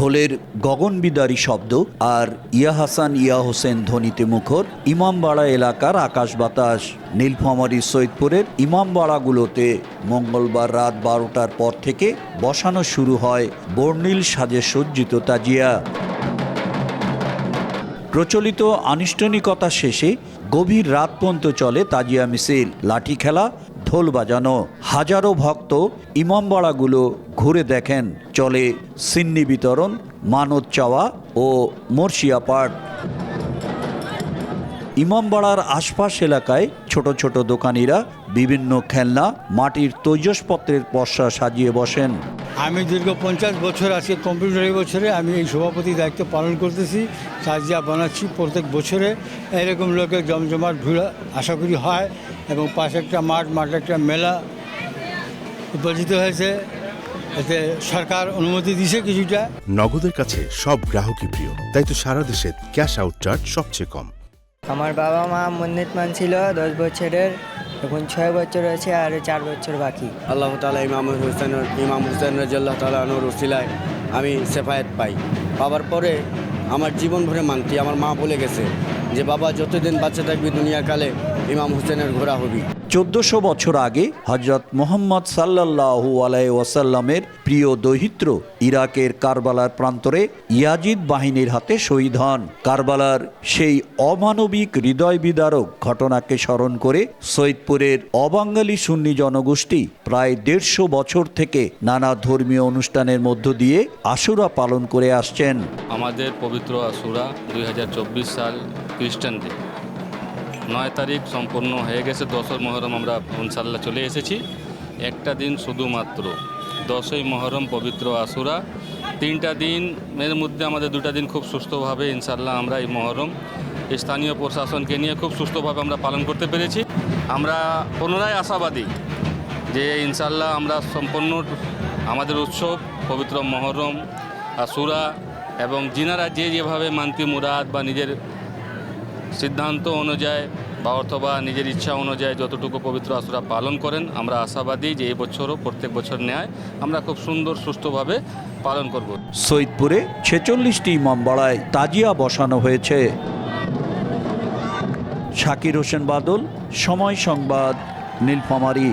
ঢোলের গগনবিদারী শব্দ আর ইয়া হাসান ইয়া হোসেন ধ্বনিতে মুখর ইমামবাড়া এলাকার আকাশ বাতাস। নীলফামারী সৈয়দপুরের ইমামবাড়াগুলোতে মঙ্গলবার রাত 12টার পর থেকে বসানো শুরু হয় বর্ণিল সাজে সজ্জিত তাজিয়া। প্রচলিত আনুষ্ঠানিকতা শেষে গভীর রাত পর্যন্ত চলে তাজিয়া মিছিল, লাঠি খেলা, ঢোল বাজানো। হাজারো ভক্ত ইমামবাড়াগুলো ঘুরে দেখেন, চলে সিন্নি বিতরণ, মানত চাওয়া ও মর্শিয়া পাঠ। ইমামবাড়ার আশপাশ এলাকায় ছোট ছোট দোকানিরা বিভিন্ন খেলনা, মাটির তৈজসপত্রের পসরা সাজিয়ে বসেন। আমি দীর্ঘ 50 বছর আজকে কম্পিউটারি বছরে আমি এই সভাপতি দায়িত্ব পালন করতেছি। তাজিয়া বানাচ্ছি প্রত্যেক বছরে। এরকম লোকের জমজমাট ভিড় আশা করি হয় এবং পাশে একটা মাঠে একটা মেলা উপার্জিত হয়েছে, এতে সরকার অনুমতি দিয়েছে কিছুটা। নগদের কাছে সব গ্রাহকই প্রিয়, তাই তো সারা দেশে ক্যাশ আউট চার্জ সবচেয়ে কম। আমার বাবা মা মন্দির মান ছিল 10 বছরের, এখন 6 বছর আছে আর 4 বছর বাকি। আল্লাহ তাআলা ইমাম হুসেন রাদিয়াল্লাহু তাআলা আনহুর উসিলায় আমি সেফায়েত পাই। পাওয়ার পরে আমার জীবন ভরে মানতি। আমার মা বলে গেছে যে বাবা যতদিন বাচ্চা থাকবি দুনিয়াকালে ইমাম হুসেনের ঘোড়া হবি। 1400 বছর আগে হযরত মুহাম্মদ সাল্লাল্লাহু আলাইহি ওয়াসাল্লামের প্রিয় দৌহিত্র ইরাকের কারবালার প্রান্তরে ইয়াজিদ বাহিনীর হাতে শহীদ হন। কারবালার সেই অমানবিক হৃদয় বিদারক ঘটনাকে স্মরণ করে সৈয়দপুরের অবাঙালি সুন্নি জনগোষ্ঠী প্রায় 150 বছর থেকে নানা ধর্মীয় অনুষ্ঠানের মধ্য দিয়ে আশুরা পালন করে আসছেন। আমাদের পবিত্র আশুরা 2024 সাল খ্রিস্টানদের 9 তারিখ সম্পূর্ণ হয়ে গেছে। 10 মহরম আমরা ইনশাল্লাহ চলে এসেছি। একটা দিন শুধুমাত্র 10ই মহরম পবিত্র আশুরা। 3টা দিনের মধ্যে আমাদের 2টা দিন খুব সুস্থভাবে ইনশাল্লাহ আমরা এই মহরম স্থানীয় প্রশাসনকে নিয়ে খুব সুস্থভাবে আমরা পালন করতে পেরেছি। আমরা পুনরায় আশাবাদী যে ইনশাল্লাহ আমরা সম্পূর্ণ আমাদের উৎসব পবিত্র মহরম আশুরা এবং যিনারা যেভাবে মানতি মুরাদ বা নিজের সিদ্ধান্ত অনুযায়ী বা অথবা নিজের ইচ্ছা অনুযায়ী যতটুকু পবিত্র আশুরা পালন করেন, আমরা আশাবাদী যে এই বছরও প্রত্যেক বছর ন্যায় আমরা খুব সুন্দর সুষ্ঠুভাবে পালন করব। সৈয়দপুরে 46টি ইমামবাড়ায় তাজিয়া বসানো হয়েছে। শাকির হোসেন বাদল, সময় সংবাদ, নীলফামারী।